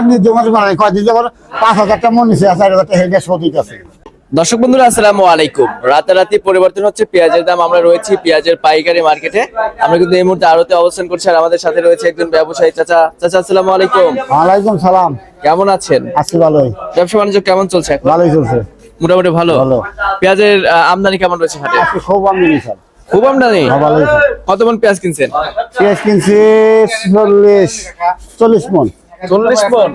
আপনি জমা জমা কয়দিন যাবার 5,000 টাকা মন নিছে 4,000 টাকা হেডে সদিক আছে। দর্শক বন্ধুরা আসসালামু আলাইকুম। রাতারাতি পরিবর্তন হচ্ছে পেঁয়াজের দাম। আমরা রয়েছি পেঁয়াজের পাইকারি মার্কেটে। আমরা কিন্তু এই মুহূর্তে আড়তে অবস্থান করছি আর আমাদের সাথে রয়েছে একজন ব্যবসায়ী চাচা। চাচা আসসালামু আলাইকুম। ওয়ালাইকুম সালাম। কেমন আছেন? আছি ভালোই। ব্যবসা বাণিজ্য কেমন চলছে এখন? ভালোই চলছে। মোটামুটি ভালো। ভালো। পেঁয়াজের আমদানি কেমন রয়েছে হাটে? আজকে খুব আমদানি স্যার। খুব আমদানি? ভালোই। কত মন পেঁয়াজ কিনছেন? পেঁয়াজ কিনছি 40 মন। 40 মন?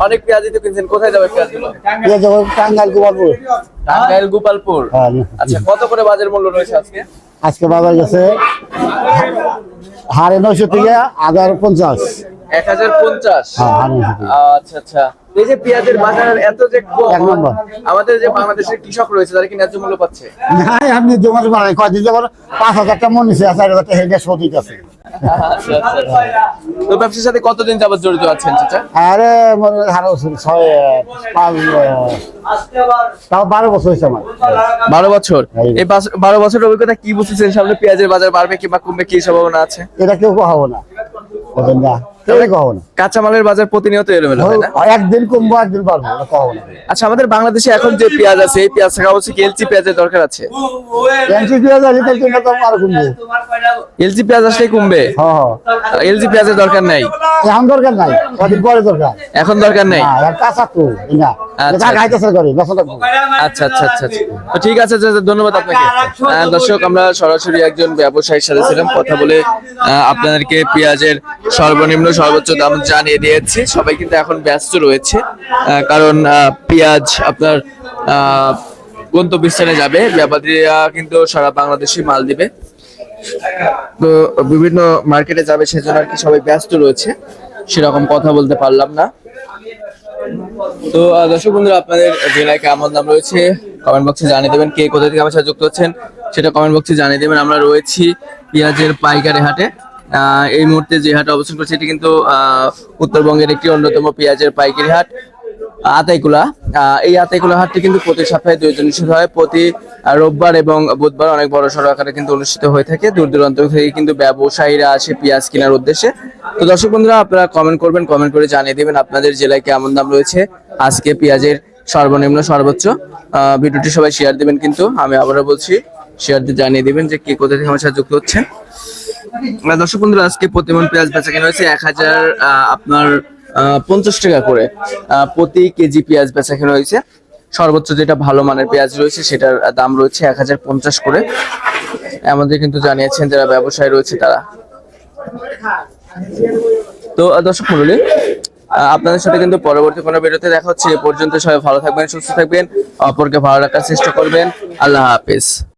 অনেক পেঁয়াজই তো কিনছেন। কোথায় যাবে পেঁয়াজগুলো? পেঁয়াজ যখন টাঙ্গাইল গোপালপুর। টাঙ্গাইল গোপালপুর। হ্যাঁ। আচ্ছা, কত করে বাজার মূল্য রয়েছে আজকে? আজকে বাজার গেছে হারে 900 থেকে 1050। 1050? হ্যাঁ, হারে 900 থেকে। আচ্ছা আচ্ছা। এই যে পেঁয়াজের বাজার এত যে কম, এক নম্বর। আমাদের যে বাংলাদেশের কৃষক রয়েছে তারা কি ন্যায্য মূল্য পাচ্ছে? নাই আপনি জমা জমা কয়দিন যাবার 5,000 টাকা মন নিছে 4,000 টাকা হেডে সদিক আছে। আচ্ছা আচ্ছা। তো ব্যবসার সাথে কতদিন যাবত জড়িত আছেন চাচা? আরে মনে হারে 12 বছর হয়েছে আমার। 12 বছর। এই 12 বছরের অভিজ্ঞতা কি বুঝতেছেন সামনে পেঁয়াজের বাজার বাড়বে কিংবা কমবে কি সম্ভাবনা আছে? এটা কেউ কহাবো না, বলেন না, কেউ কহাবো না। কাঁচামালের বাজার প্রতিনিয়ত এলোমেলো হয় না? একদিন কমবো একদিন বাড়বো, এটা কহাবো না। আচ্ছা, আমাদের বাংলাদেশে এখন যে পেঁয়াজ আছে এই পেঁয়াজ থাকা অবশ্যই এলচি পেঁয়াজের দরকার আছে। এনসি পেঁয়াজ আছে তাহলে কিনা তো আরো কমবো। এলচি পেঁয়াজ আসলেই কমবে? হ্যাঁ। এলচি পেঁয়াজের দরকার নাই? এখন দরকার নাই, কদিন পরে দরকার। এখন দরকার নেই? হ্যাঁ, কাঁচা তো না, আচ্ছা। খাইতেছে করে বেসন লাগবে। আচ্ছা আচ্ছা আচ্ছা আচ্ছা। তো ঠিক আছে চাচা, ধন্যবাদ আপনাকে। দর্শক, আমরা সরাসরি একজন ব্যবসায়ীর সাথে ছিলাম, কথা বলে আপনাদেরকে পেঁয়াজের সর্বনিম্ন সর্বোচ্চ দাম জানিয়ে দিয়েছি। সবাই কিন্তু এখন ব্যস্ত রয়েছে, কারণ পেঁয়াজ আপনার গন্তব্যস্থানে যাবে। ব্যাপারীরা কিন্তু সারা বাংলাদেশে মাল দিবে, তো বিভিন্ন মার্কেটে যাবে, সেজন্য আর কি সবাই ব্যস্ত রয়েছে, সেরকম কথা বলতে পারলাম না। তো দর্শক বন্ধুরা, আপনাদের জেলায় কেমন দাম রয়েছে কমেন্ট বক্সে জানিয়ে দেবেন। কে কোথা থেকে আমার সাথে যুক্ত হচ্ছেন সেটা কমেন্ট বক্সে জানিয়ে দেবেন। আমরা রয়েছি পেঁয়াজের পাইকারি হাটে। এই মুহূর্তে যে হাটে অবস্থান করছে এটি কিন্তু উত্তরবঙ্গের একটি অন্যতম পেঁয়াজের পাইকারি হাট, আতাইকুলা। এই আতাইকুলা হাটটি কিন্তু প্রতি সপ্তাহে 2 দিন অনুষ্ঠিত হয়। প্রতি রোববার এবং বুধবার অনেক বড় সড়ো আকারে কিন্তু অনুষ্ঠিত হয়ে থাকে। দূর দূরান্ত থেকে কিন্তু ব্যবসায়ীরা আসে পেঁয়াজ কেনার উদ্দেশ্যে। তো দর্শক বন্ধুরা, আপনারা কমেন্ট করবেন, কমেন্ট করে জানিয়ে দেবেন আপনাদের জেলায় কেমন দাম রয়েছে আজকে পেঁয়াজের সর্বনিম্ন সর্বোচ্চ। ভিডিওটি সবাই শেয়ার দিবেন, কিন্তু আমি আবারও বলছি শেয়ার দিয়ে জানিয়ে দিবেন যে কে কোথা থেকে আমার সাথে যুক্ত হচ্ছে। দর্শক বন্ধুরা, আজকে প্রতিমন পেঁয়াজ বেচা কেনা হয়েছে 1050 টাকা করে। প্রতি কেজি পেঁয়াজ বেচা কেনা হয়েছে। সর্বোচ্চ যেটা ভালো মানের পেঁয়াজ রয়েছে সেটার দাম রয়েছে 1050 করে। আমাদের কিন্তু জানিয়েছেন যারা ব্যবসায়ী রয়েছে তারা। তো দর্শক মণ্ডলী, আপনাদের সাথে কিন্তু পরবর্তী কোনো ভিডিওতে দেখা হচ্ছে। এ পর্যন্ত সবাই ভালো থাকবেন, সুস্থ থাকবেন, অপরকে ভালো রাখার চেষ্টা করবেন। আল্লাহ হাফেজ।